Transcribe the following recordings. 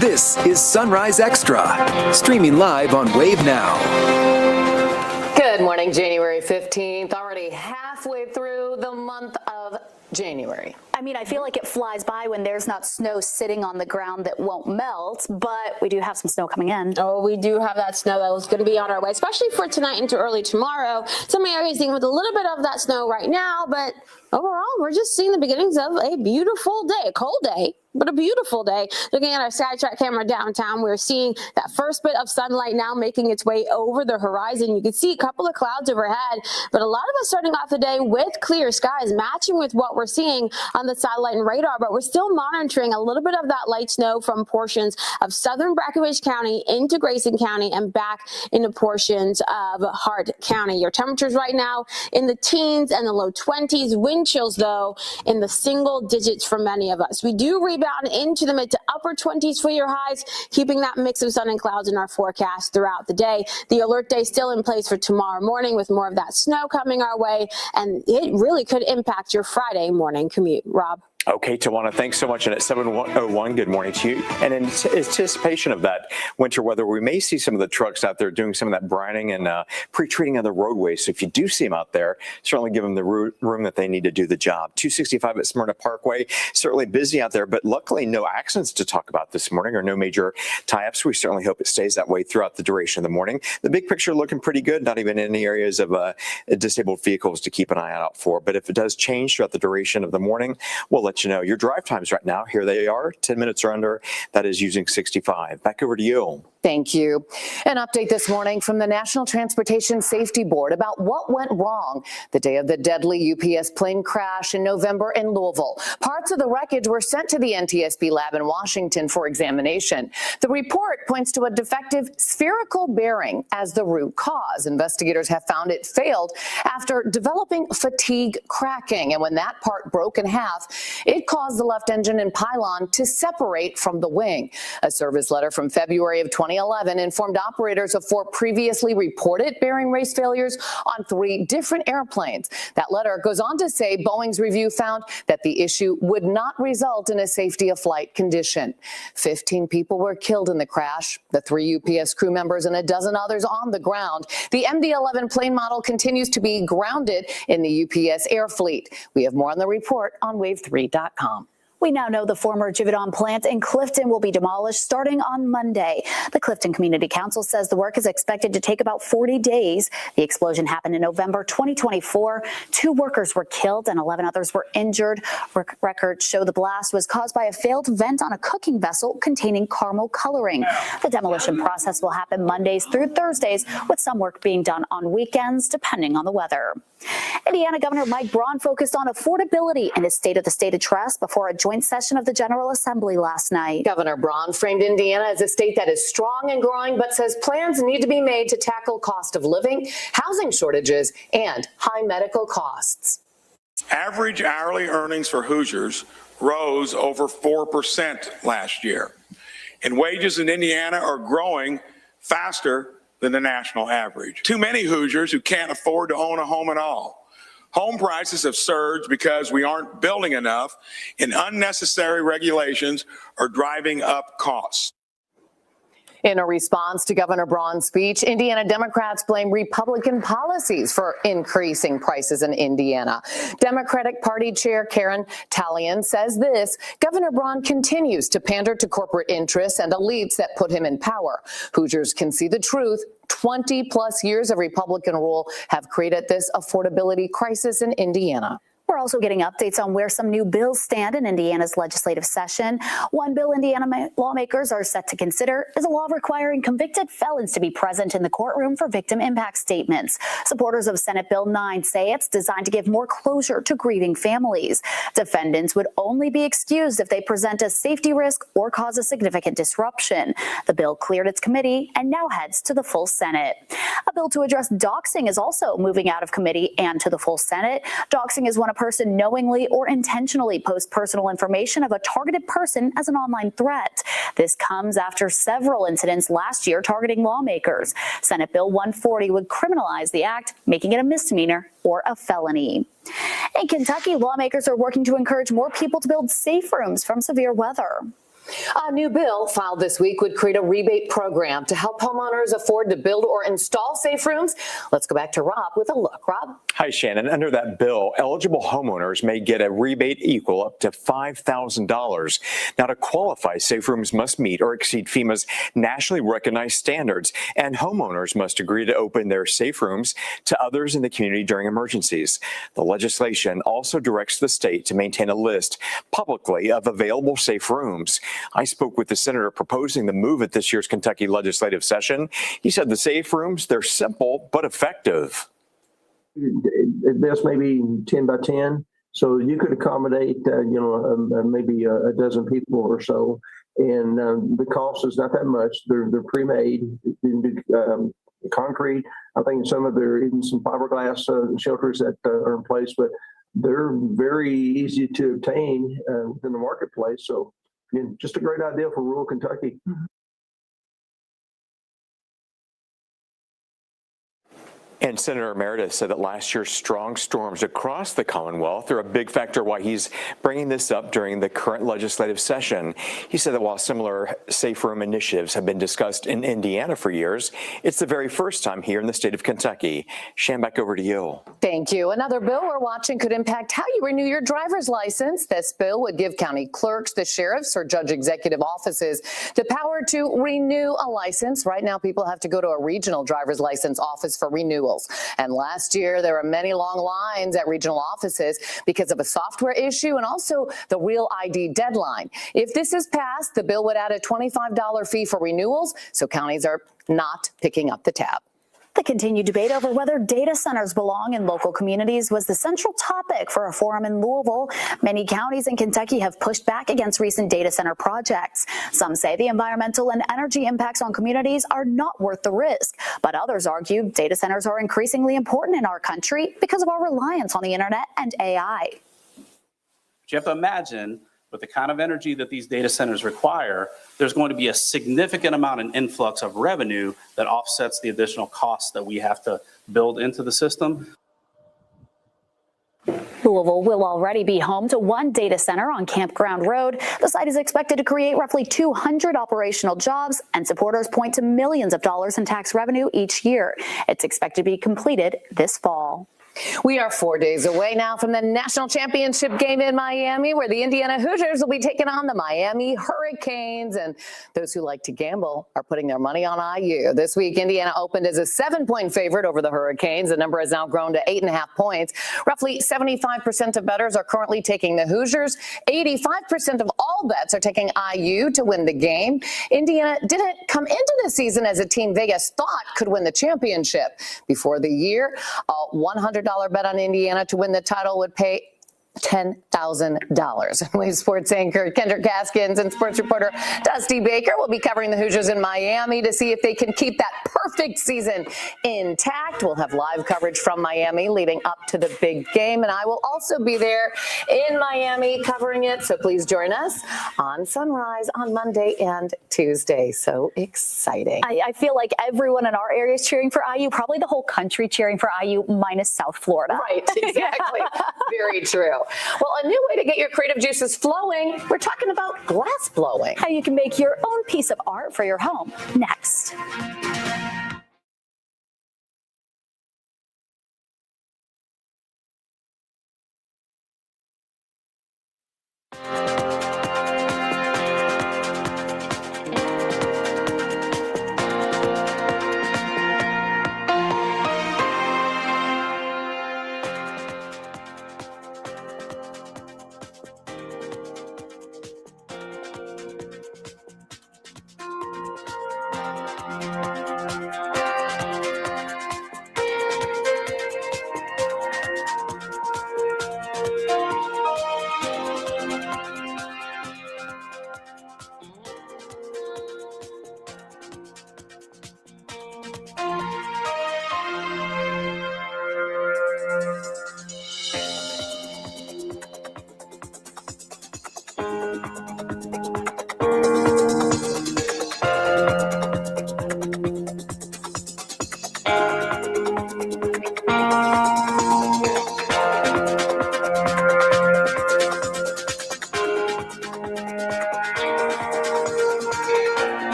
This is Sunrise Extra, streaming live on Wave Now. Good morning, January 15th, already halfway through the month of January. I mean, I feel like it flies by when there's not snow sitting on the ground that won't melt, but we do have some snow coming in. Oh, we do have that snow that was going to be on our way, especially for tonight into early tomorrow. Some areas dealing with a little bit of that snow right now, but overall, we're just seeing the beginnings of a beautiful day, a cold day, but a beautiful day. Looking at our SkyTrack camera downtown, we're seeing that first bit of sunlight now making its way over the horizon. You can see a couple of clouds overhead, but a lot of us starting off the day with clear skies, matching with what we're seeing on the satellite and radar, but we're still monitoring a little bit of that light snow from portions of southern Breckinridge County into Grayson County and back into portions of Hart County. Your temperatures right now in the teens and the low 20s. Wind chills, though, in the single digits for many of us. We do rebound into the mid to upper 20s for your highs, keeping that mix of sun and clouds in our forecast throughout the day. The alert day still in place for tomorrow morning with more of that snow coming our way, and it really could impact your Friday morning commute. Rob? Okay, Tawana, thanks so much. And at 7:01, good morning to you. And in anticipation of that winter weather, we may see some of the trucks out there doing some of that brining and pre-treating of the roadways. So if you do see them out there, certainly give them the room that they need to do the job. 265 at Smyrna Parkway, certainly busy out there, but luckily no accidents to talk about this morning or no major tie-ups. We certainly hope it stays that way throughout the duration of the morning. The big picture looking pretty good, not even any areas of disabled vehicles to keep an eye out for. But if it does change throughout the duration of the morning, we'll let you know. Your drive times right now, here they are, 10 minutes or under. That is using 65. Back over to you. Thank you. An update this morning from the National Transportation Safety Board about what went wrong the day of the deadly UPS plane crash in November in Louisville. Parts of the wreckage were sent to the NTSB lab in Washington for examination. The report points to a defective spherical bearing as the root cause. Investigators have found it failed after developing fatigue cracking. And when that part broke in half, it caused the left engine and pylon to separate from the wing. A service letter from February of 2011 informed operators of 4 previously reported bearing race failures on 3 different airplanes. That letter goes on to say Boeing's review found that the issue would not result in a safety of flight condition. 15 people were killed in the crash, the 3 UPS crew members and a dozen others on the ground. The MD-11 plane model continues to be grounded in the UPS air fleet. We have more on the report on wave3.com. We now know the former Givaudan plant in Clifton will be demolished starting on Monday. The Clifton Community Council says the work is expected to take about 40 days. The explosion happened in November 2024. 2 workers were killed and 11 others were injured. Records show the blast was caused by a failed vent on a cooking vessel containing caramel coloring. The demolition process will happen Mondays through Thursdays, with some work being done on weekends, depending on the weather. Indiana Governor Mike Braun focused on affordability in his State of the State address before a joint session of the General Assembly last night. Governor Braun framed Indiana as a state that is strong and growing, but says plans need to be made to tackle cost of living, housing shortages, and high medical costs. Average hourly earnings for Hoosiers rose over 4% last year, and wages in Indiana are growing faster than the national average. Too many Hoosiers who can't afford to own a home at all. Home prices have surged because we aren't building enough, and unnecessary regulations are driving up costs. In a response to Governor Braun's speech, Indiana Democrats blame Republican policies for increasing prices in Indiana. Democratic Party Chair Karen Tallien says this: Governor Braun continues to pander to corporate interests and elites that put him in power. Hoosiers can see the truth. 20 plus years of Republican rule have created this affordability crisis in Indiana. We're also getting updates on where some new bills stand in Indiana's legislative session. One bill Indiana lawmakers are set to consider is a law requiring convicted felons to be present in the courtroom for victim impact statements. Supporters of Senate Bill 9 say it's designed to give more closure to grieving families. Defendants would only be excused if they present a safety risk or cause a significant disruption. The bill cleared its committee and now heads to the full Senate. A bill to address doxing is also moving out of committee and to the full Senate. Doxing is when a person knowingly or intentionally posts personal information of a targeted person as an online threat. This comes after several incidents last year targeting lawmakers. Senate Bill 140 would criminalize the act, making it a misdemeanor or a felony. In Kentucky, lawmakers are working to encourage more people to build safe rooms from severe weather. A new bill filed this week would create a rebate program to help homeowners afford to build or install safe rooms. Let's go back to Rob with a look. Rob? Hi, Shannon. Under that bill, eligible homeowners may get a rebate equal up to $5,000. Now, to qualify, safe rooms must meet or exceed FEMA's nationally recognized standards, and homeowners must agree to open their safe rooms to others in the community during emergencies. The legislation also directs the state to maintain a list publicly of available safe rooms. I spoke with the senator proposing the move at this year's Kentucky legislative session. He said the safe rooms, they're simple but effective. This may be 10 by 10, so you could accommodate, maybe a dozen people or so. And the cost is not that much. They're pre-made, concrete. I think some of there even some fiberglass shelters that are in place, but they're very easy to obtain within the marketplace. So, again, just a great idea for rural Kentucky. And Senator Emeritus said that last year's strong storms across the Commonwealth are a big factor why he's bringing this up during the current legislative session. He said that while similar safe room initiatives have been discussed in Indiana for years, it's the very first time here in the state of Kentucky. Shan, back over to you. Thank you. Another bill we're watching could impact how you renew your driver's license. This bill would give county clerks, the sheriffs, or judge executive offices the power to renew a license. Right now, people have to go to a regional driver's license office for renewal. And last year, there were many long lines at regional offices because of a software issue and also the Real ID deadline. If this is passed, the bill would add a $25 fee for renewals, so counties are not picking up the tab. The continued debate over whether data centers belong in local communities was the central topic for a forum in Louisville. Many counties in Kentucky have pushed back against recent data center projects. Some say the environmental and energy impacts on communities are not worth the risk, but others argue data centers are increasingly important in our country because of our reliance on the internet and AI. You have to imagine, with the kind of energy that these data centers require, there's going to be a significant amount of influx of revenue that offsets the additional costs that we have to build into the system. Louisville will already be home to one data center on Campground Road. The site is expected to create roughly 200 operational jobs, and supporters point to millions of dollars in tax revenue each year. It's expected to be completed this fall. We are 4 days away now from the national championship game in Miami, where the Indiana Hoosiers will be taking on the Miami Hurricanes. And those who like to gamble are putting their money on IU. This week, Indiana opened as a 7-point favorite over the Hurricanes. The number has now grown to 8.5 points. Roughly 75% of bettors are currently taking the Hoosiers. 85% of all bets are taking IU to win the game. Indiana didn't come into the season as a team Vegas thought could win the championship. Before the year, a $100 bet on Indiana to win the title would pay $10,000. Wave sports anchor Kendrick Gaskins and sports reporter Dusty Baker will be covering the Hoosiers in Miami to see if they can keep that perfect season intact. We'll have live coverage from Miami leading up to the big game, and I will also be there in Miami covering it. So please join us on Sunrise on Monday and Tuesday. So exciting. I feel like everyone in our area is cheering for IU, probably the whole country cheering for IU minus South Florida. Right, exactly. Very true. Well, a new way to get your creative juices flowing. We're talking about glass blowing. How you can make your own piece of art for your home. Next.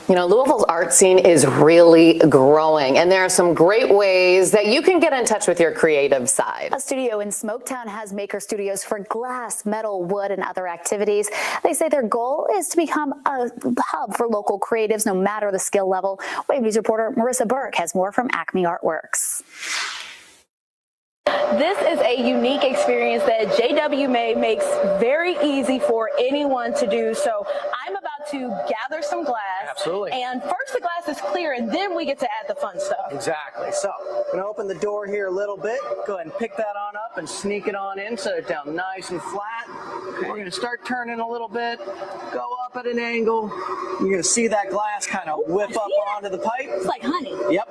You know, Louisville's art scene is really growing, and there are some great ways that you can get in touch with your creative side. A studio in Smoketown has maker studios for glass, metal, wood, and other activities. They say their goal is to become a hub for local creatives, no matter the skill level. Wave News reporter Marissa Burke has more from Acme Artworks. This is a unique experience that JW May makes very easy for anyone to do. So I'm about to gather some glass. Absolutely. And first the glass is clear, and then we get to add the fun stuff. Exactly. So I'm going to open the door here a little bit. Go ahead and pick that on up and sneak it on in. Set it down nice and flat. We're going to start turning a little bit. Go up at an angle. You're going to see that glass kind of whip up onto the pipe. It's like honey. Yep.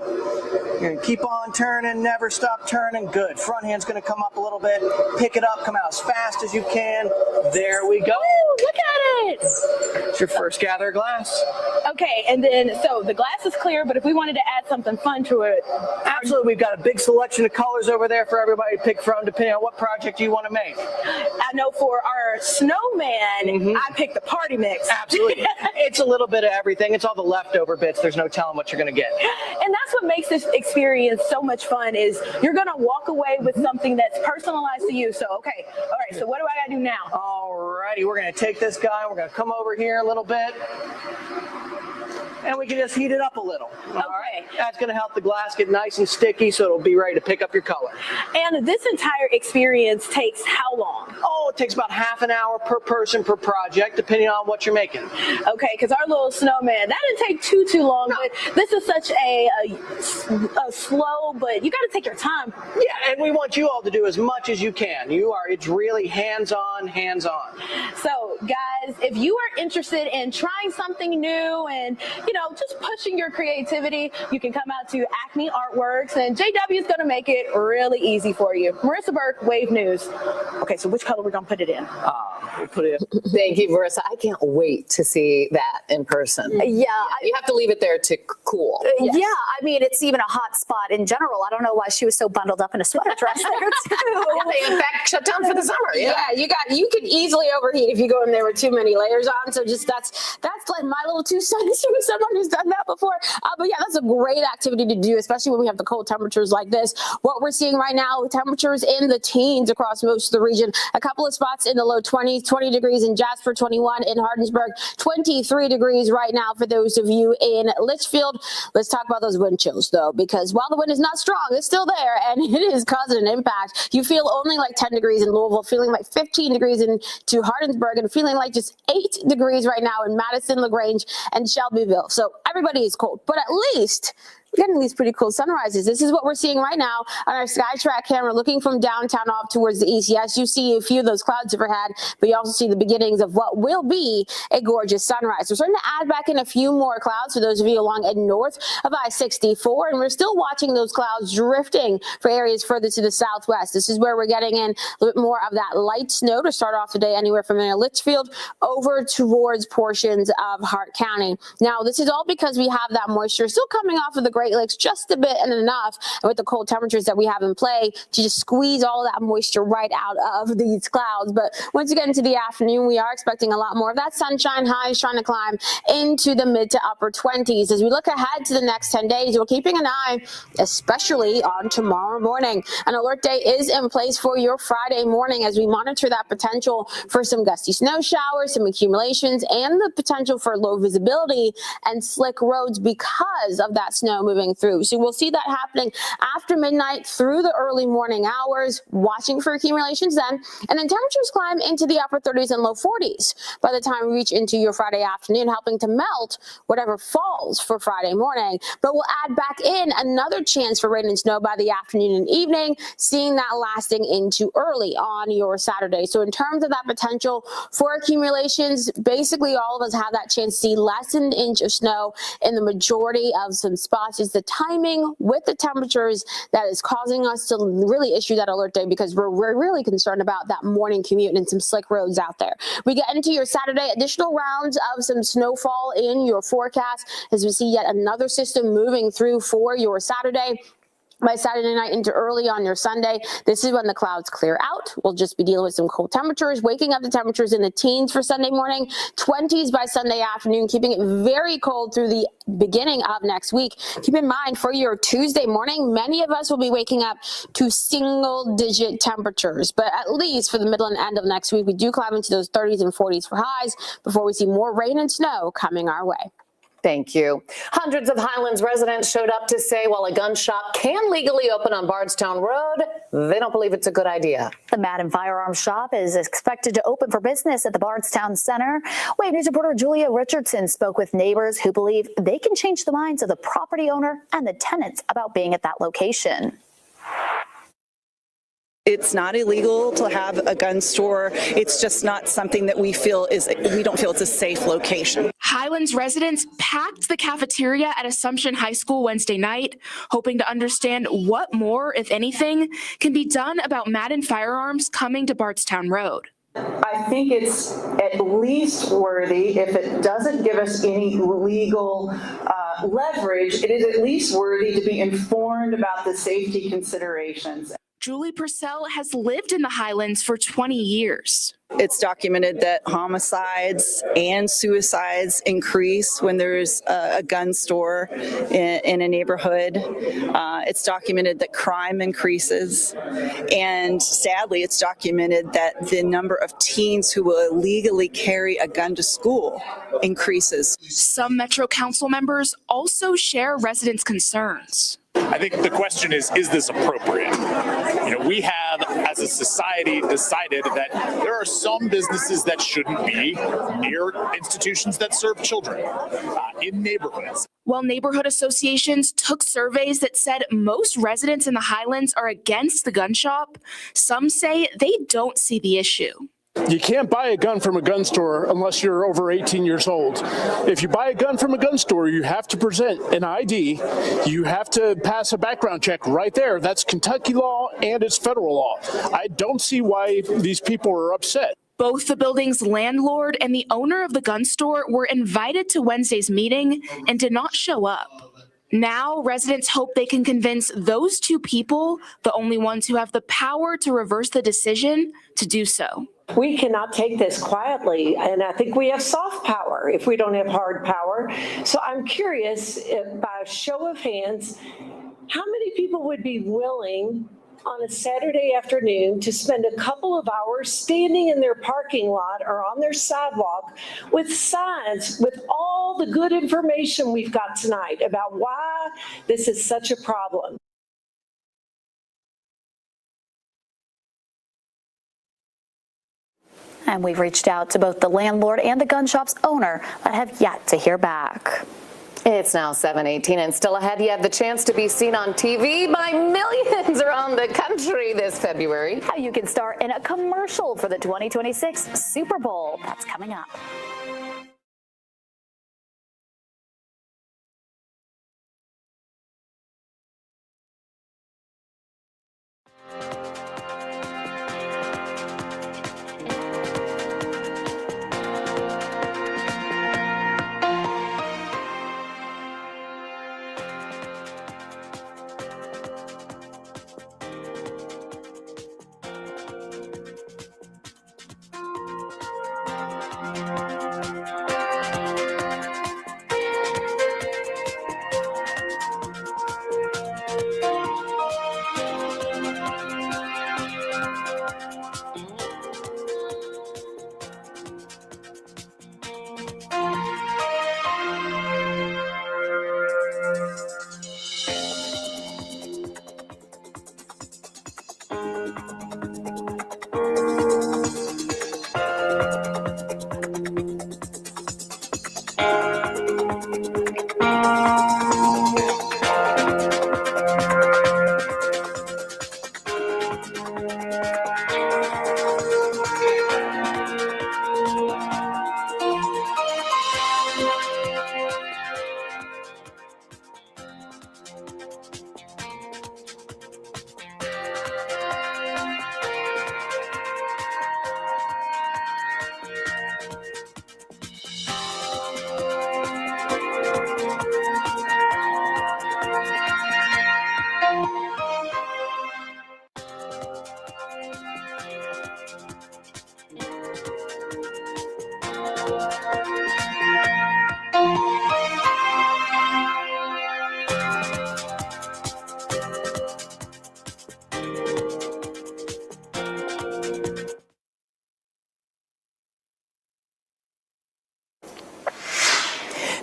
You're going to keep on turning, never stop turning. Good. Front hand's going to come up a little bit. Pick it up, come out as fast as you can. There we go. Ooh, look at it. It's your first gather glass. Okay, and then, so the glass is clear, but if we wanted to add something fun to it. Absolutely. We've got a big selection of colors over there for everybody to pick from, depending on what project you want to make. I know for our snowman, I picked the party mix. Absolutely. It's a little bit of everything. It's all the leftover bits. There's no telling what you're going to get. And that's what makes this experience so much fun is you're going to walk away with something that's personalized to you. So, okay. All right. So what do I got to do now? All righty. We're going to take this guy. We're going to come over here a little bit. And we can just heat it up a little. All right. That's going to help the glass get nice and sticky so it'll be ready to pick up your color. And this entire experience takes how long? Oh, it takes about half an hour per person per project, depending on what you're making. Okay, because our little snowman, that didn't take too long, but this is such a slow, but you got to take your time. Yeah, and we want you all to do as much as you can. It's really hands-on, hands-on. So, guys, if you are interested in trying something new and, just pushing your creativity, you can come out to Acme Artworks, and JW is going to make it really easy for you. Marissa Burke, Wave News. Okay, so which color are we going to put it in? We'll put it in. Thank you, Marissa. I can't wait to see that in person. Yeah. You have to leave it there to cool. Yeah, I mean, it's even a hot spot in general. I don't know why she was so bundled up in a sweater dress there, too. they in fact shut down for the summer. Yeah, you could easily overheat if you go in there with too many layers on. So just that's like my little 2 cents from someone who's done that before. But yeah, that's a great activity to do, especially when we have the cold temperatures like this. What we're seeing right now, temperatures in the teens across most of the region. A couple of spots in the low 20s, 20 degrees in Jasper, 21 in Hardensburg, 23 degrees right now for those of you in Litchfield. Let's talk about those wind chills, though, because while the wind is not strong, it's still there, and it is causing an impact. You feel only like 10 degrees in Louisville, feeling like 15 degrees into Hardensburg, and feeling like just 8 degrees right now in Madison, LaGrange, and Shelbyville. So everybody is cold, but at least we're getting these pretty cool sunrises. This is what we're seeing right now on our SkyTrack camera, looking from downtown off towards the east. Yes, you see a few of those clouds overhead, but you also see the beginnings of what will be a gorgeous sunrise. We're starting to add back in a few more clouds for those of you along and north of I-64, and we're still watching those clouds drifting for areas further to the southwest. This is where we're getting in a little bit more of that light snow to start off the day, anywhere from Litchfield over towards portions of Hart County. Now, this is all because we have that moisture still coming off of the Great Lakes just a bit and enough, and with the cold temperatures that we have in play, to just squeeze all of that moisture right out of these clouds. But once you get into the afternoon, we are expecting a lot more of that sunshine. Highs trying to climb into the mid to upper 20s. As we look ahead to the next 10 days, we're keeping an eye, especially on tomorrow morning. An alert day is in place for your Friday morning as we monitor that potential for some gusty snow showers, some accumulations, and the potential for low visibility and slick roads because of that snow moving through. So we'll see that happening after midnight through the early morning hours, watching for accumulations then, and then temperatures climb into the upper 30s and low 40s by the time we reach into your Friday afternoon, helping to melt whatever falls for Friday morning. But we'll add back in another chance for rain and snow by the afternoon and evening, seeing that lasting into early on your Saturday. So in terms of that potential for accumulations, basically all of us have that chance to see less than an inch of snow in the majority of some spots. Is the timing with the temperatures that is causing us to really issue that alert day, because we're really concerned about that morning commute and some slick roads out there. We get into your Saturday, additional rounds of some snowfall in your forecast as we see yet another system moving through for your Saturday. By Saturday night into early on your Sunday, this is when the clouds clear out. We'll just be dealing with some cold temperatures, waking up the temperatures in the teens for Sunday morning, 20s by Sunday afternoon, keeping it very cold through the beginning of next week. Keep in mind, for your Tuesday morning, many of us will be waking up to single-digit temperatures, but at least for the middle and end of next week, we do climb into those 30s and 40s for highs before we see more rain and snow coming our way. Thank you. Hundreds of Highlands residents showed up to say while a gun shop can legally open on Bardstown Road, they don't believe it's a good idea. The Madden Firearms Shop is expected to open for business at the Bardstown Center. Wave News reporter Julia Richardson spoke with neighbors who believe they can change the minds of the property owner and the tenants about being at that location. It's not illegal to have a gun store. It's just not something that we don't feel it's a safe location. Highlands residents packed the cafeteria at Assumption High School Wednesday night, hoping to understand what more, if anything, can be done about Madden Firearms coming to Bardstown Road. I think it's at least worthy, if it doesn't give us any legal leverage, it is at least worthy to be informed about the safety considerations. Julie Purcell has lived in the Highlands for 20 years. It's documented that homicides and suicides increase when there's a gun store in a neighborhood. It's documented that crime increases. And sadly, it's documented that the number of teens who will illegally carry a gun to school increases. Some Metro Council members also share residents' concerns. I think the question is this appropriate? We have, as a society, decided that there are some businesses that shouldn't be near institutions that serve children in neighborhoods. While neighborhood associations took surveys that said most residents in the Highlands are against the gun shop, some say they don't see the issue. You can't buy a gun from a gun store unless you're over 18 years old. If you buy a gun from a gun store, you have to present an ID. You have to pass a background check right there. That's Kentucky law and it's federal law. I don't see why these people are upset. Both the building's landlord and the owner of the gun store were invited to Wednesday's meeting and did not show up. Now, residents hope they can convince those two people, the only ones who have the power to reverse the decision, to do so. We cannot take this quietly, and I think we have soft power if we don't have hard power. So I'm curious, if, by a show of hands, how many people would be willing on a Saturday afternoon to spend a couple of hours standing in their parking lot or on their sidewalk with signs with all the good information we've got tonight about why this is such a problem? And we've reached out to both the landlord and the gun shop's owner, but have yet to hear back. It's now 7:18 and still ahead. You have the chance to be seen on TV by millions around the country this February. How you can star in a commercial for the 2026 Super Bowl. That's coming up.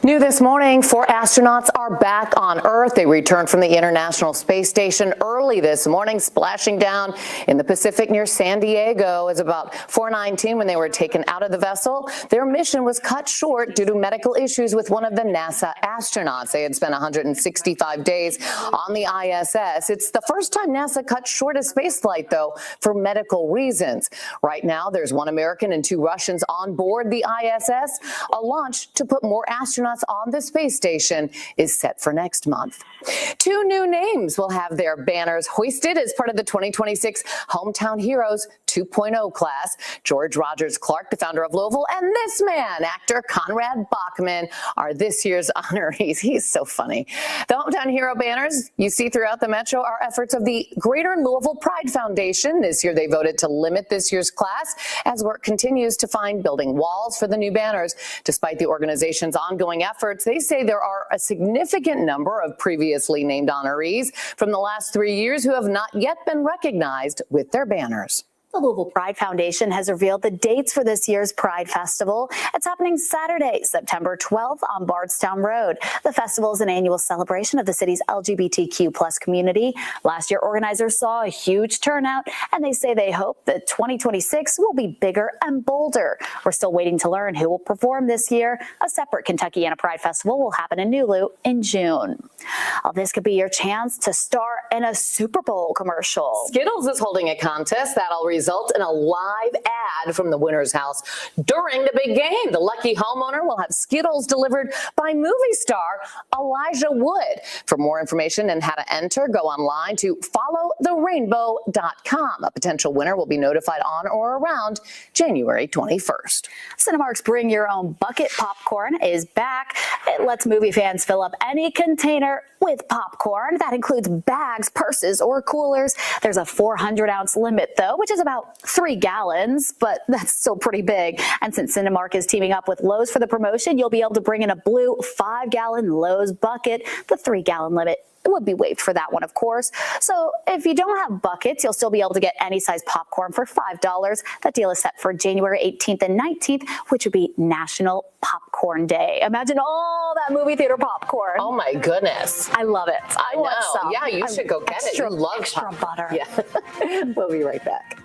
New this morning, 4 astronauts are back on Earth. They returned from the International Space Station early this morning, splashing down in the Pacific near San Diego. It's about 4:19 when they were taken out of the vessel. Their mission was cut short due to medical issues with one of the NASA astronauts. They had spent 165 days on the ISS. It's the first time NASA cut short a spaceflight, though, for medical reasons. Right now, there's 1 American and 2 Russians on board the ISS. A launch to put more astronauts on the space station is set for next month. 2 new names will have their banners hoisted as part of the 2026 Hometown Heroes 2.0 class. George Rogers Clark, the founder of Louisville, and this man, actor Conrad Bachman, are this year's honorees. He's so funny. The Hometown Hero banners you see throughout the metro are efforts of the Greater Louisville Pride Foundation. This year they voted to limit this year's class as work continues to find building walls for the new banners. Despite the organization's ongoing efforts, they say there are a significant number of previously named honorees from the last 3 years who have not yet been recognized with their banners. The Louisville Pride Foundation has revealed the dates for this year's Pride Festival. It's happening Saturday, September 12th on Bardstown Road. The festival is an annual celebration of the city's LGBTQ+ community. Last year, organizers saw a huge turnout, and they say they hope that 2026 will be bigger and bolder. We're still waiting to learn who will perform this year. A separate Kentuckiana Pride Festival will happen in Nulu in June. This could be your chance to star in a Super Bowl commercial. Skittles is holding a contest that'll result in a live ad from the winner's house during the big game. The lucky homeowner will have Skittles delivered by movie star Elijah Wood. For more information and how to enter, go online to followtherainbow.com. A potential winner will be notified on or around January 21st. Cinemark's Bring Your Own Bucket popcorn is back. It lets movie fans fill up any container with popcorn. That includes bags, purses, or coolers. There's a 400-ounce limit, though, which is about 3 gallons, but that's still pretty big. And since Cinemark is teaming up with Lowe's for the promotion, you'll be able to bring in a blue 5-gallon Lowe's bucket. The 3-gallon limit would be waived for that one, of course. So if you don't have buckets, you'll still be able to get any size popcorn for $5. That deal is set for January 18th and 19th, which would be National Popcorn Day. Imagine all that movie theater popcorn. Oh my goodness. I love it. I want some. Yeah, you should go get it. You love extra butter. Yeah. We'll be right back.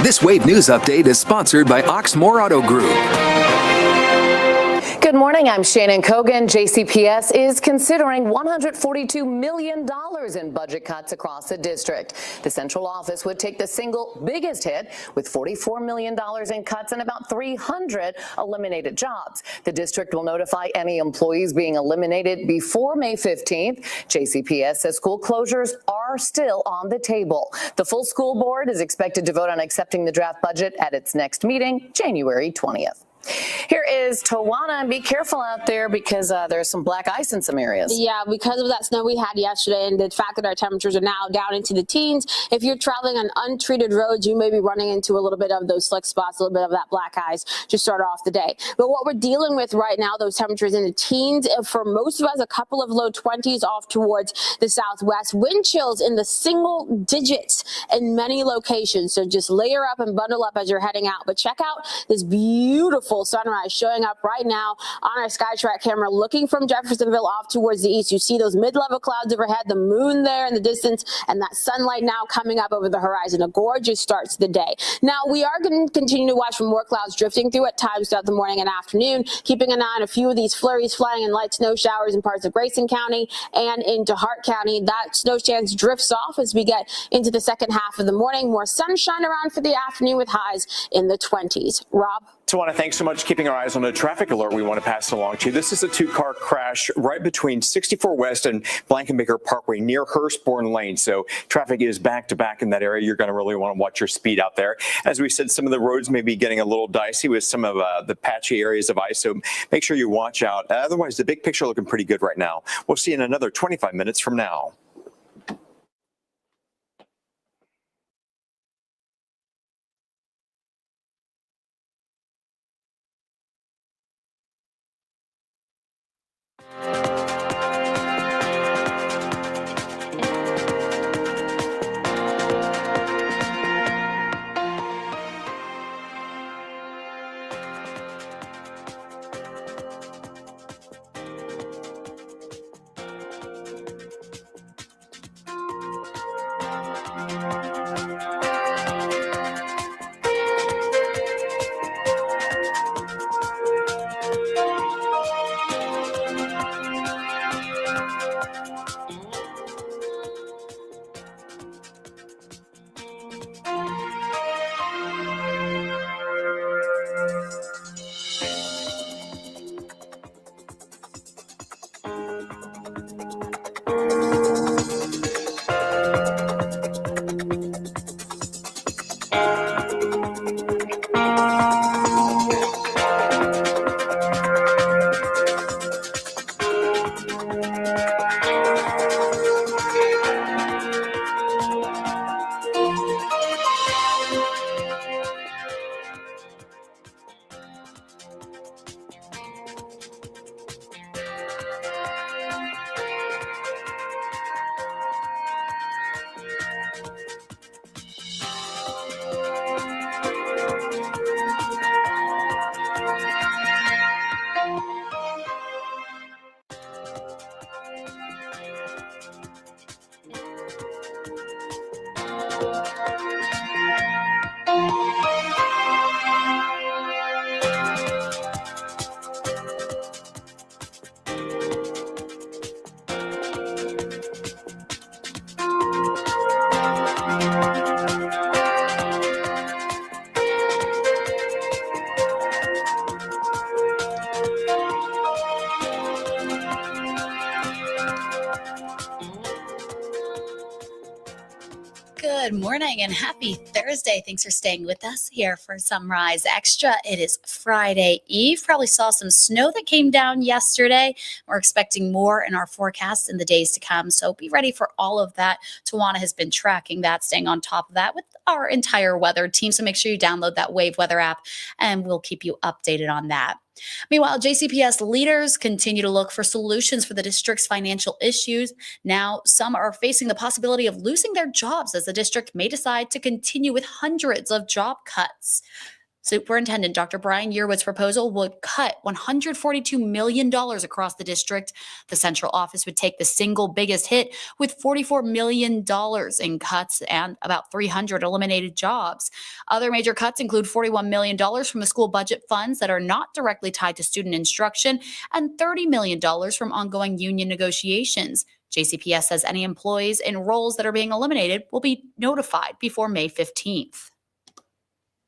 This Wave News Update is sponsored by Oxmoor Auto Group. Good morning, I'm Shannon Kogan. JCPS is considering $142 million in budget cuts across the district. The central office would take the single biggest hit with $44 million in cuts and about 300 eliminated jobs. The district will notify any employees being eliminated before May 15th. JCPS says school closures are still on the table. The full school board is expected to vote on accepting the draft budget at its next meeting, January 20th. Here is Tawana, and be careful out there because there's some black ice in some areas. Yeah, because of that snow we had yesterday and the fact that our temperatures are now down into the teens, if you're traveling on untreated roads, you may be running into a little bit of those slick spots, a little bit of that black ice to start off the day. But what we're dealing with right now, those temperatures in the teens, for most of us, a couple of low 20s off towards the southwest. Wind chills in the single digits in many locations. So just layer up and bundle up as you're heading out. But check out this beautiful beautiful sunrise showing up right now on our SkyTrack camera, looking from Jeffersonville off towards the east. You see those mid-level clouds overhead, the moon there in the distance, and that sunlight now coming up over the horizon. A gorgeous start to the day. Now, we are going to continue to watch for more clouds drifting through at times throughout the morning and afternoon, keeping an eye on a few of these flurries flying in light snow showers in parts of Grayson County and into Hart County. That snow chance drifts off as we get into the second half of the morning. More sunshine around for the afternoon with highs in the 20s. Rob? Tawana, thanks so much. Keeping our eyes on the traffic alert we want to pass along to you. This is a two-car crash right between 64 West and Blankenbaker Parkway near Hurstbourne Lane. So traffic is back-to-back in that area. You're going to really want to watch your speed out there. As we said, some of the roads may be getting a little dicey with some of the patchy areas of ice, so make sure you watch out. Otherwise, the big picture looking pretty good right now. We'll see you in another 25 minutes from now. Good morning and happy Thursday. Thanks for staying with us here for Sunrise Extra. It is Friday Eve. Probably saw some snow that came down yesterday. We're expecting more in our forecast in the days to come. So be ready for all of that. Tawana has been tracking that, staying on top of that with our entire weather team. So make sure you download that Wave Weather app and we'll keep you updated on that. Meanwhile, JCPS leaders continue to look for solutions for the district's financial issues. Now, some are facing the possibility of losing their jobs as the district may decide to continue with hundreds of job cuts. Superintendent Dr. Brian Yearwood's proposal would cut $142 million across the district. The central office would take the single biggest hit with $44 million in cuts and about 300 eliminated jobs. Other major cuts include $41 million from the school budget funds that are not directly tied to student instruction and $30 million from ongoing union negotiations. JCPS says any employees in roles that are being eliminated will be notified before May 15th.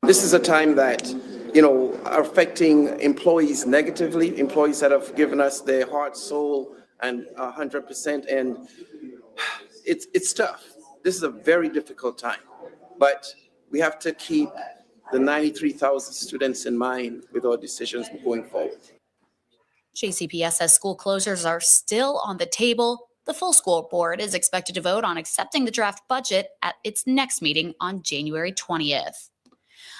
This is a time that, are affecting employees negatively, employees that have given us their heart, soul, and 100%. And it's tough. This is a very difficult time, but we have to keep the 93,000 students in mind with our decisions going forward. JCPS says school closures are still on the table. The full school board is expected to vote on accepting the draft budget at its next meeting on January 20th.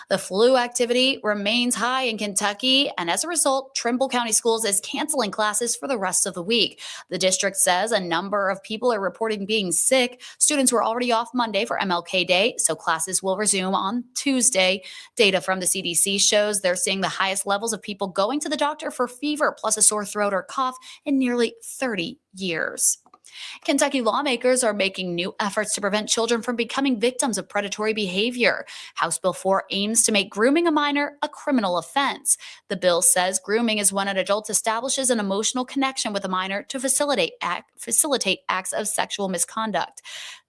The flu activity remains high in Kentucky, and as a result, Trimble County Schools is canceling classes for the rest of the week. The district says a number of people are reporting being sick. Students were already off Monday for MLK Day, so classes will resume on Tuesday. Data from the CDC shows they're seeing the highest levels of people going to the doctor for fever plus a sore throat or cough in nearly 30 years. Kentucky lawmakers are making new efforts to prevent children from becoming victims of predatory behavior. House Bill 4 aims to make grooming a minor a criminal offense. The bill says grooming is when an adult establishes an emotional connection with a minor to facilitate acts of sexual misconduct.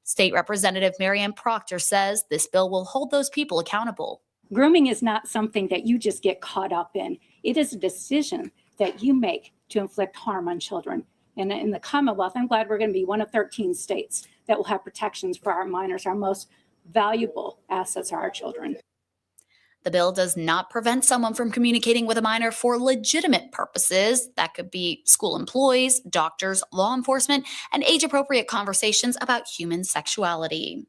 State Representative Marianne Proctor says this bill will hold those people accountable. Grooming is not something that you just get caught up in. It is a decision that you make to inflict harm on children. And in the Commonwealth, I'm glad we're going to be one of 13 states that will have protections for our minors. Our most valuable assets are our children. The bill does not prevent someone from communicating with a minor for legitimate purposes. That could be school employees, doctors, law enforcement, and age-appropriate conversations about human sexuality.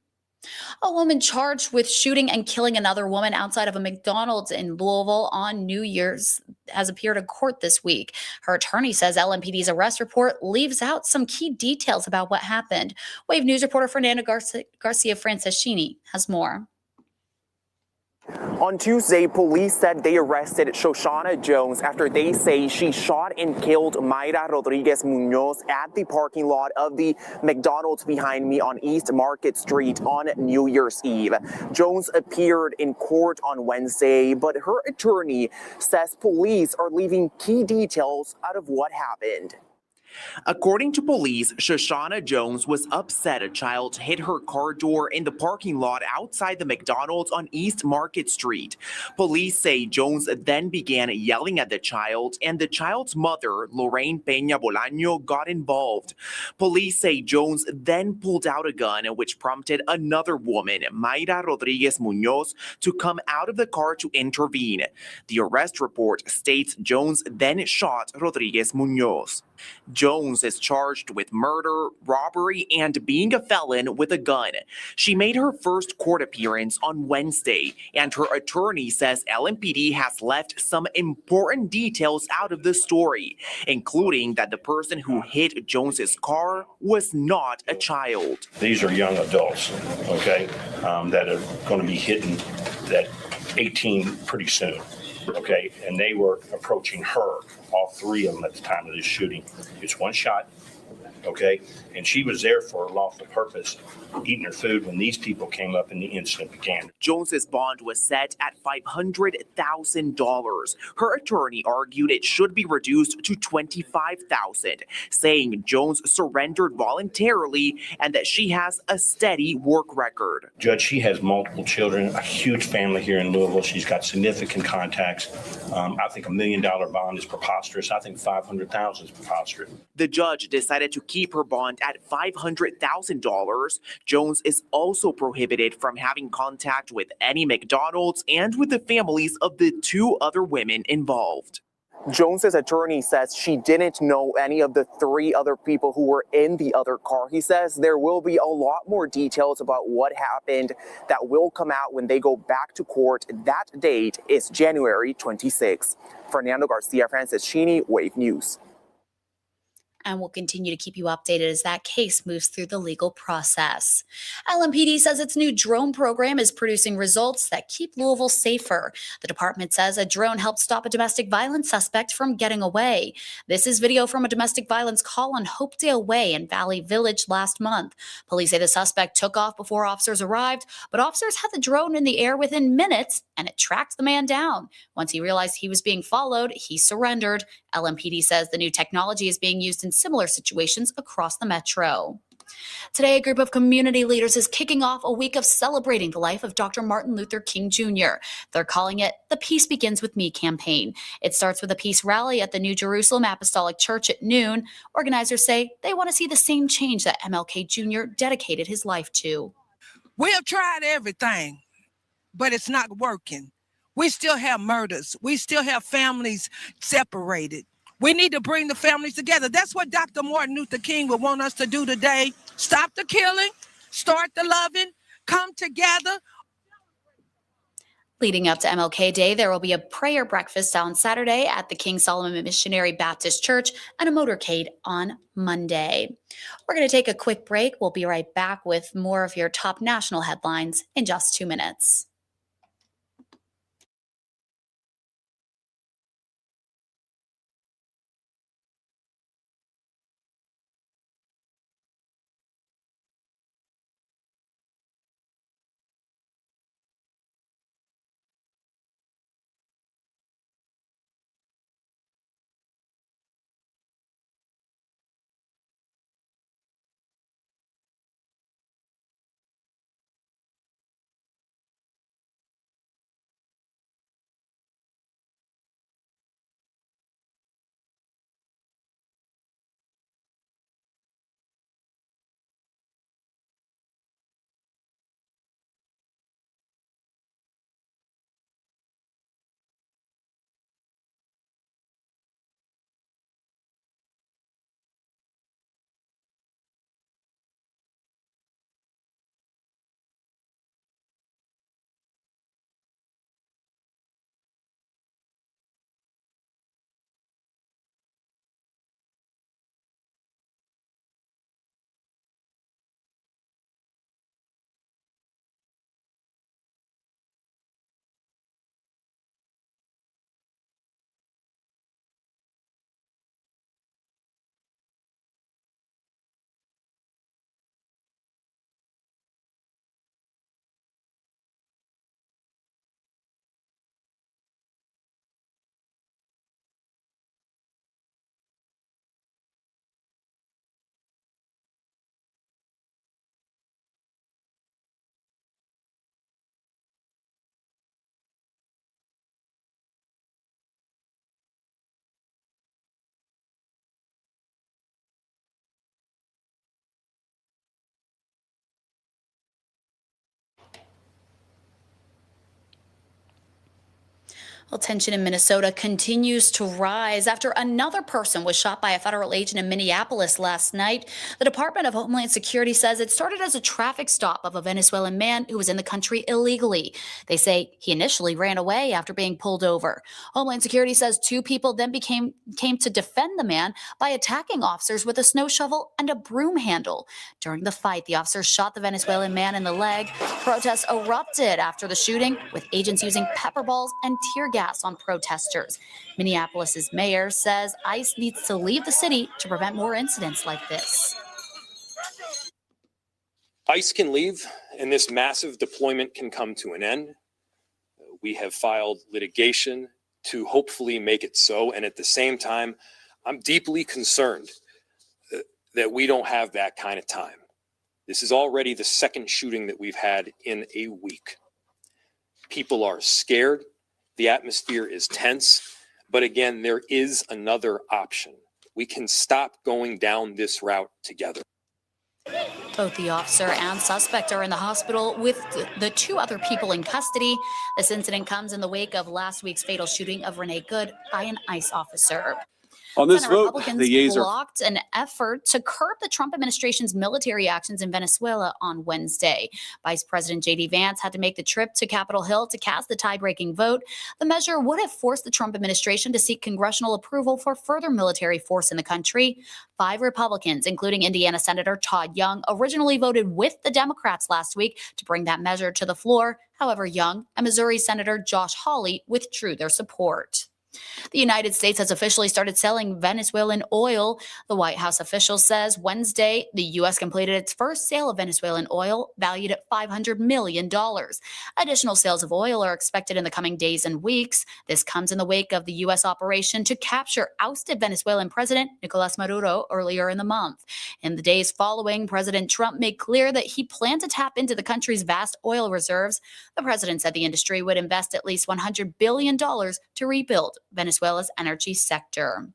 A woman charged with shooting and killing another woman outside of a McDonald's in Louisville on New Year's has appeared in court this week. Her attorney says LMPD's arrest report leaves out some key details about what happened. Wave News reporter Fernanda Garcia-Franceschini has more. On Tuesday, police said they arrested Shoshana Jones after they say she shot and killed Mayra Rodriguez Munoz at the parking lot of the McDonald's behind me on East Market Street on New Year's Eve. Jones appeared in court on Wednesday, but her attorney says police are leaving key details out of what happened. According to police, Shoshana Jones was upset a child hit her car door in the parking lot outside the McDonald's on East Market Street. Police say Jones then began yelling at the child, and the child's mother, Lorraine Peña Bolaño, got involved. Police say Jones then pulled out a gun, which prompted another woman, Mayra Rodriguez Munoz, to come out of the car to intervene. The arrest report states Jones then shot Rodriguez Munoz. Jones is charged with murder, robbery, and being a felon with a gun. She made her first court appearance on Wednesday, and her attorney says LMPD has left some important details out of the story, including that the person who hit Jones's car was not a child. These are young adults, okay, that are going to be hitting that 18 pretty soon. Okay, and they were approaching her, all three of them at the time of this shooting. It's one shot, okay, and she was there for a lawful purpose, eating her food when these people came up and the incident began. Jones's bond was set at $500,000. Her attorney argued it should be reduced to $25,000, saying Jones surrendered voluntarily and that she has a steady work record. Judge, she has multiple children, a huge family here in Louisville. She's got significant contacts. I think $1 million bond is preposterous. I think $500,000 is preposterous. The judge decided to keep her bond at $500,000. Jones is also prohibited from having contact with any McDonald's and with the families of the two other women involved. Jones's attorney says she didn't know any of the three other people who were in the other car. He says there will be a lot more details about what happened that will come out when they go back to court. That date is January 26. Fernando Garcia-Franceschini, Wave News. And we'll continue to keep you updated as that case moves through the legal process. LMPD says its new drone program is producing results that keep Louisville safer. The department says a drone helped stop a domestic violence suspect from getting away. This is video from a domestic violence call on Hopedale Way in Valley Village last month. Police say the suspect took off before officers arrived, but officers had the drone in the air within minutes and it tracked the man down. Once he realized he was being followed, he surrendered. LMPD says the new technology is being used in similar situations across the metro. Today, a group of community leaders is kicking off a week of celebrating the life of Dr. Martin Luther King Jr. They're calling it the Peace Begins With Me campaign. It starts with a peace rally at the New Jerusalem Apostolic Church at noon. Organizers say they want to see the same change that MLK Jr. dedicated his life to. We have tried everything, but it's not working. We still have murders. We still have families separated. We need to bring the families together. That's what Dr. Martin Luther King would want us to do today. Stop the killing, start the loving, come together. Leading up to MLK Day, there will be a prayer breakfast on Saturday at the King Solomon Missionary Baptist Church and a motorcade on Monday. We're going to take a quick break. We'll be right back with more of your top national headlines in just 2 minutes. Well, tension in Minnesota continues to rise after another person was shot by a federal agent in Minneapolis last night. The Department of Homeland Security says it started as a traffic stop of a Venezuelan man who was in the country illegally. They say he initially ran away after being pulled over. Homeland Security says 2 people then came to defend the man by attacking officers with a snow shovel and a broom handle. During the fight, the officers shot the Venezuelan man in the leg. Protests erupted after the shooting, with agents using pepper balls and tear gas on protesters. Minneapolis's mayor says ICE needs to leave the city to prevent more incidents like this. ICE can leave and this massive deployment can come to an end. We have filed litigation to hopefully make it so. And at the same time, I'm deeply concerned that we don't have that kind of time. This is already the 2nd shooting that we've had in a week. People are scared. The atmosphere is tense, but again, there is another option. We can stop going down this route together. Both the officer and suspect are in the hospital with the 2 other people in custody. This incident comes in the wake of last week's fatal shooting of Renee Good by an ICE officer. On this Senate vote, Republicans the yeas are blocked an effort to curb the Trump administration's military actions in Venezuela on Wednesday. Vice President J.D. Vance had to make the trip to Capitol Hill to cast the tie-breaking vote. The measure would have forced the Trump administration to seek congressional approval for further military force in the country. 5 Republicans, including Indiana Senator Todd Young, originally voted with the Democrats last week to bring that measure to the floor. However, Young and Missouri Senator Josh Hawley withdrew their support. The United States has officially started selling Venezuelan oil. The White House official says Wednesday, the U.S. completed its first sale of Venezuelan oil, valued at $500 million. Additional sales of oil are expected in the coming days and weeks. This comes in the wake of the U.S. operation to capture ousted Venezuelan President Nicolas Maduro earlier in the month. In the days following, President Trump made clear that he planned to tap into the country's vast oil reserves. The president said the industry would invest at least $100 billion to rebuild Venezuela's energy sector.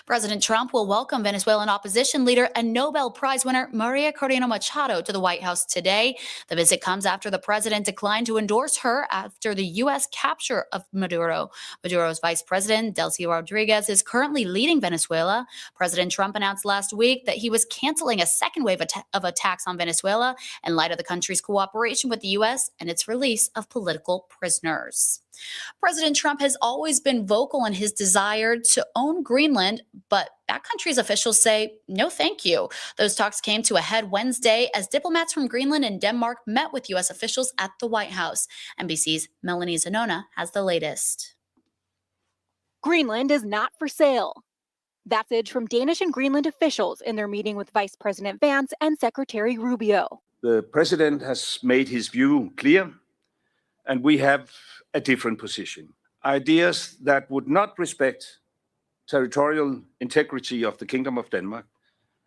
President Trump will welcome Venezuelan opposition leader and Nobel Prize winner Maria Corina Machado to the White House today. The visit comes after the president declined to endorse her after the U.S. capture of Maduro. Maduro's vice president, Delcy Rodriguez, is currently leading Venezuela. President Trump announced last week that he was canceling a second wave of attacks on Venezuela in light of the country's cooperation with the U.S. and its release of political prisoners. President Trump has always been vocal in his desire to own Greenland, but that country's officials say no thank you. Those talks came to a head Wednesday as diplomats from Greenland and Denmark met with U.S. officials at the White House. NBC's Melanie Zanona has the latest. Greenland is not for sale. That's it from Danish and Greenland officials in their meeting with Vice President Vance and Secretary Rubio. The president has made his view clear, and we have a different position. Ideas that would not respect territorial integrity of the Kingdom of Denmark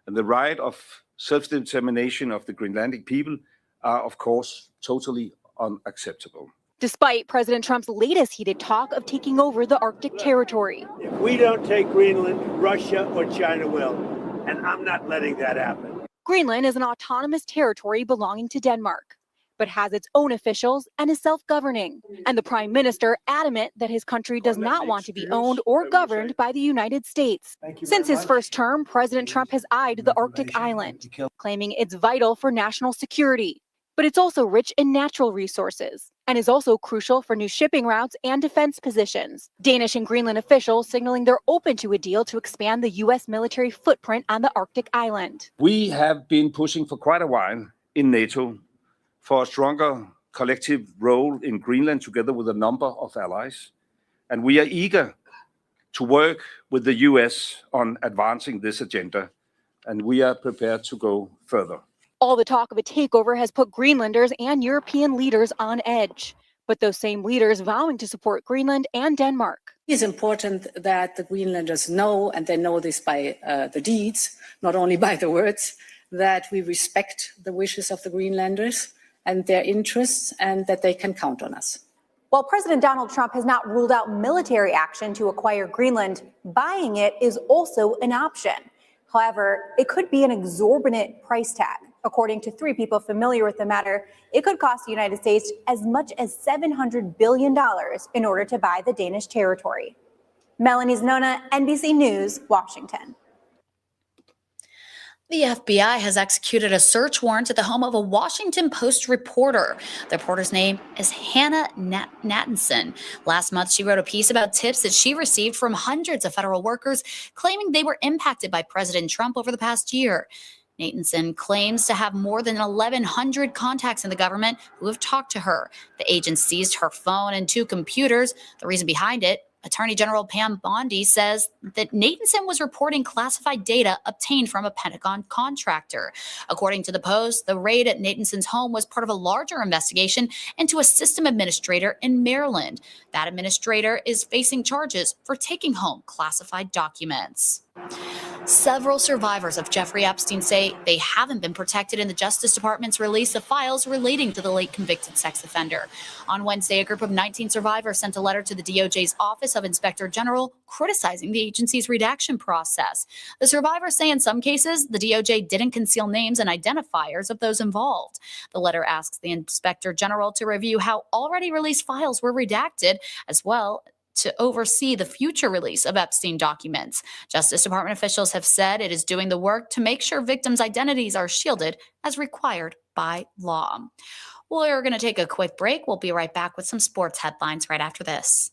and the right of self-determination of the Greenlandic people are, of course, totally unacceptable. Despite President Trump's latest heated talk of taking over the Arctic territory. If we don't take Greenland, Russia or China will, and I'm not letting that happen. Greenland is an autonomous territory belonging to Denmark, but has its own officials and is self-governing. And the prime minister adamant that his country does not want to be owned or governed by the United States. Since his first term, President Trump has eyed the Arctic island, claiming it's vital for national security. But it's also rich in natural resources and is also crucial for new shipping routes and defense positions. Danish and Greenland officials signaling they're open to a deal to expand the U.S. military footprint on the Arctic island. We have been pushing for quite a while in NATO for a stronger collective role in Greenland together with a number of allies. And we are eager to work with the US on advancing this agenda, and we are prepared to go further. All the talk of a takeover has put Greenlanders and European leaders on edge, but those same leaders vowing to support Greenland and Denmark. It's important that the Greenlanders know, and they know this by the deeds, not only by the words, that we respect the wishes of the Greenlanders and their interests, and that they can count on us. While President Donald Trump has not ruled out military action to acquire Greenland, buying it is also an option. However, it could be an exorbitant price tag. According to 3 people familiar with the matter, it could cost the United States as much as $700 billion in order to buy the Danish territory. Melanie Zanona, NBC News, Washington. The FBI has executed a search warrant at the home of a Washington Post reporter. The reporter's name is Hannah Nathanson. Last month, she wrote a piece about tips that she received from hundreds of federal workers claiming they were impacted by President Trump over the past year. Nathanson claims to have more than 1,100 contacts in the government who have talked to her. The agent seized her phone and 2 computers. The reason behind it, Attorney General Pam Bondi says that Nathanson was reporting classified data obtained from a Pentagon contractor. According to the Post, the raid at Nathanson's home was part of a larger investigation into a system administrator in Maryland. That administrator is facing charges for taking home classified documents. Several survivors of Jeffrey Epstein say they haven't been protected in the Justice Department's release of files relating to the late convicted sex offender. On Wednesday, a group of 19 survivors sent a letter to the DOJ's Office of Inspector General criticizing the agency's redaction process. The survivors say in some cases, the DOJ didn't conceal names and identifiers of those involved. The letter asks the Inspector General to review how already released files were redacted, as well to oversee the future release of Epstein documents. Justice Department officials have said it is doing the work to make sure victims' identities are shielded as required by law. We're going to take a quick break. We'll be right back with some sports headlines right after this.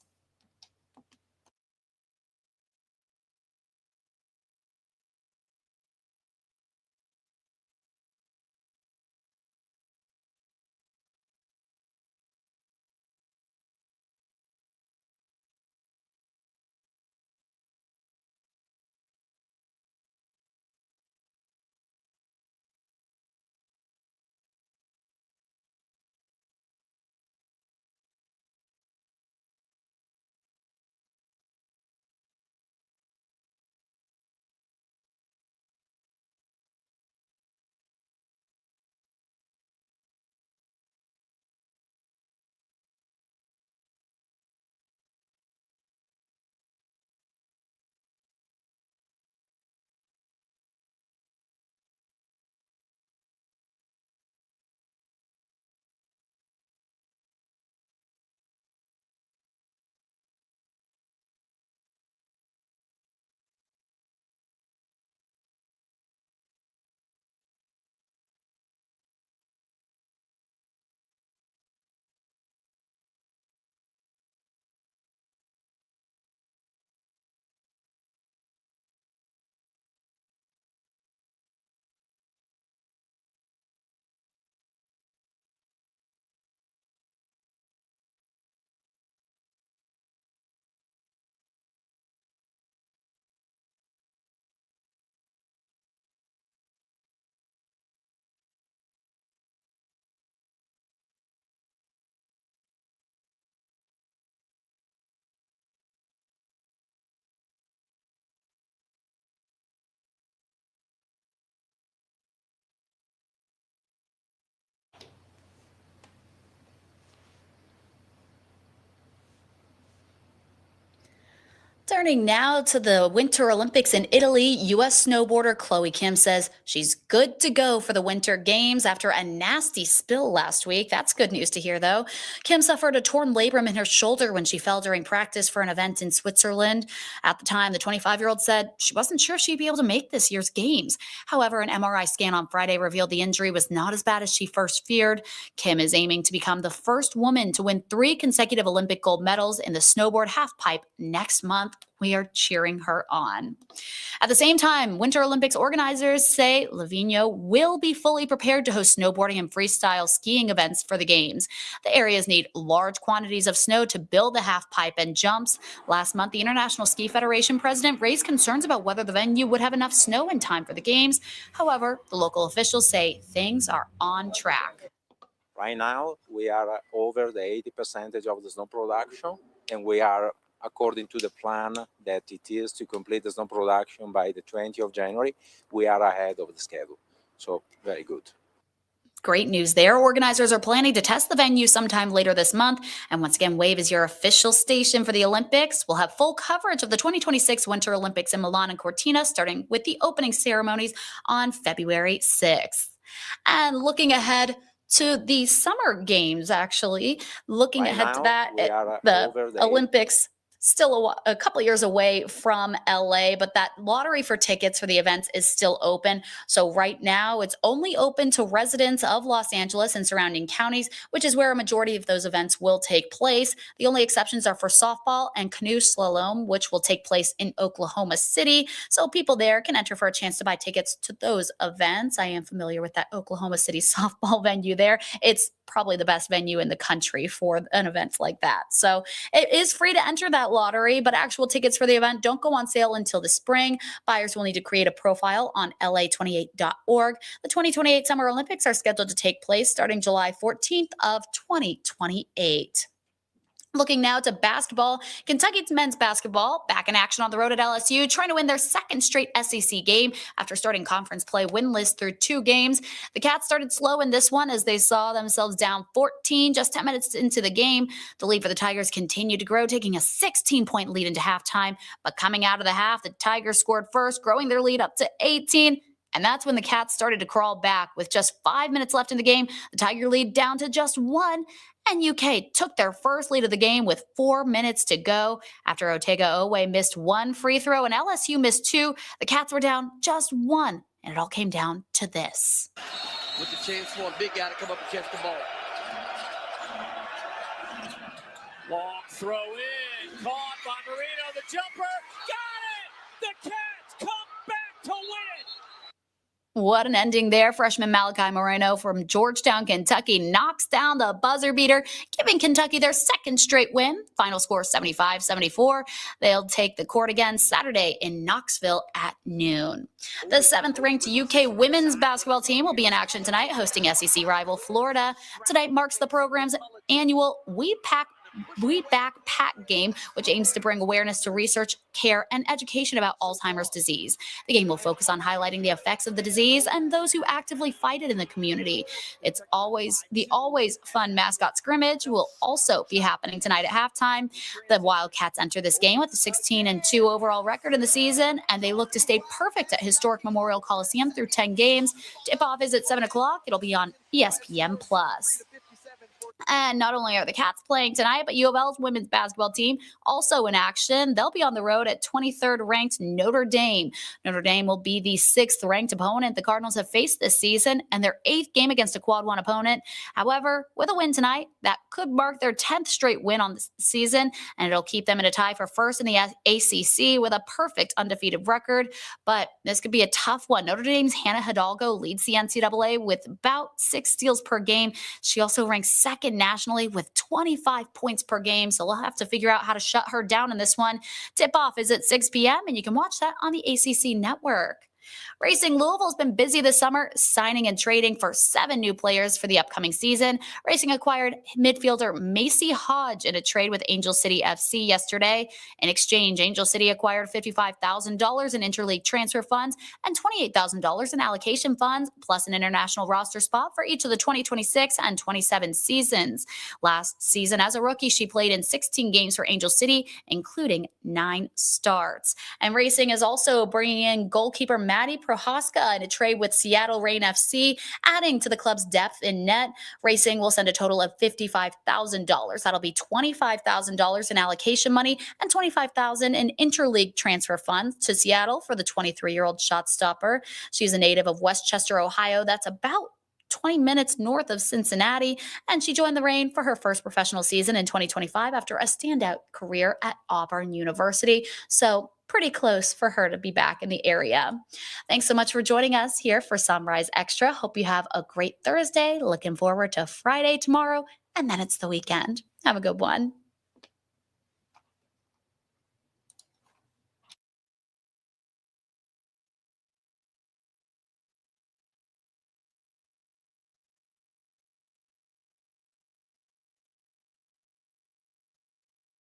Turning now to the Winter Olympics in Italy, U.S. snowboarder Chloe Kim says she's good to go for the Winter Games after a nasty spill last week. That's good news to hear, though. Kim suffered a torn labrum in her shoulder when she fell during practice for an event in Switzerland. At the time, the 25-year-old said she wasn't sure she'd be able to make this year's Games. However, an MRI scan on Friday revealed the injury was not as bad as she first feared. Kim is aiming to become the first woman to win 3 consecutive Olympic gold medals in the snowboard halfpipe next month. We are cheering her on. At the same time, Winter Olympics organizers say Livigno will be fully prepared to host snowboarding and freestyle skiing events for the Games. The areas need large quantities of snow to build the halfpipe and jumps. Last month, the International Ski Federation president raised concerns about whether the venue would have enough snow in time for the Games. However, the local officials say things are on track. Right now, we are over the 80% of the snow production, and we are, according to the plan that it is to complete the snow production by the 20th of January, we are ahead of the schedule. So very good. Great news there. Organizers are planning to test the venue sometime later this month. And once again, WAVE is your official station for the Olympics. We'll have full coverage of the 2026 Winter Olympics in Milan and Cortina, starting with the opening ceremonies on February 6th. And looking ahead to the Summer Games, actually, looking Right ahead now, to that, we are the over the Olympics still a couple of years away from LA, but that lottery for tickets for the events is still open. So right now it's only open to residents of Los Angeles and surrounding counties, which is where a majority of those events will take place. The only exceptions are for softball and canoe slalom, which will take place in Oklahoma City. So people there can enter for a chance to buy tickets to those events. I am familiar with that Oklahoma City softball venue there. It's probably the best venue in the country for an event like that. So it is free to enter that lottery, but actual tickets for the event don't go on sale until the spring. Buyers will need to create a profile on la28.org. The 2028 Summer Olympics are scheduled to take place starting July 14th of 2028. Looking now to basketball, Kentucky's men's basketball back in action on the road at LSU, trying to win their second straight SEC game after starting conference play winless through 2 games. The Cats started slow in this one as they saw themselves down 14 just 10 minutes into the game. The lead for the Tigers continued to grow, taking a 16-point lead into halftime. But coming out of the half, the Tigers scored first, growing their lead up to 18. And that's when the Cats started to crawl back. With just 5 minutes left in the game, the Tiger lead down to just 1. And UK took their first lead of the game with 4 minutes to go. After Otega-Oweh missed 1 free throw and LSU missed 2, the Cats were down just 1. And it all came down to this. With the chance for a big guy to come up and catch the ball. Long throw in, caught by Marino, the jumper, got it! The Cats come back to win! What an ending there. Freshman Malachi Moreno from Georgetown, Kentucky knocks down the buzzer beater, giving Kentucky their second straight win. Final score 75-74. They'll take the court again Saturday in Knoxville at noon. The 7th-ranked UK women's basketball team will be in action tonight, hosting SEC rival Florida. Tonight marks the program's annual We Back Pack game, which aims to bring awareness to research, care, and education about Alzheimer's disease. The game will focus on highlighting the effects of the disease and those who actively fight it in the community. The always fun mascot scrimmage will also be happening tonight at halftime. The Wildcats enter this game with a 16-2 overall record in the season, and they look to stay perfect at historic Memorial Coliseum through 10 games. Tip-off is at 7 o'clock. It'll be on ESPN+. And not only are the Cats playing tonight, but U of L's women's basketball team also in action. They'll be on the road at 23rd ranked Notre Dame. Notre Dame will be the 6th ranked opponent the Cardinals have faced this season and their 8th game against a quad 1 opponent. However, with a win tonight, that could mark their 10th straight win on the season, and it'll keep them in a tie for first in the ACC with a perfect undefeated record. But this could be a tough one. Notre Dame's Hannah Hidalgo leads the NCAA with about 6 steals per game. She also ranks second nationally with 25 points per game. So we'll have to figure out how to shut her down in this one. Tip-off is at 6 p.m. and you can watch that on the ACC network. Racing Louisville has been busy this summer, signing and trading for 7 new players for the upcoming season. Racing acquired midfielder Macy Hodge in a trade with Angel City FC yesterday. In exchange, Angel City acquired $55,000 in interleague transfer funds and $28,000 in allocation funds, plus an international roster spot for each of the 2026 and 27 seasons. Last season, as a rookie, she played in 16 games for Angel City, including 9 starts. And Racing is also bringing in goalkeeper Maddie Prohaska in a trade with Seattle Reign FC, adding to the club's depth in net. Racing will send a total of $55,000. That'll be $25,000 in allocation money and $25,000 in interleague transfer funds to Seattle for the 23-year-old shot stopper. She's a native of Westchester, Ohio. That's about 20 minutes north of Cincinnati, and she joined the Reign for her first professional season in 2025 after a standout career at Auburn University. So pretty close for her to be back in the area. Thanks so much for joining us here for Sunrise Extra. Hope you have a great Thursday. Looking forward to Friday tomorrow, and then it's the weekend. Have a good one.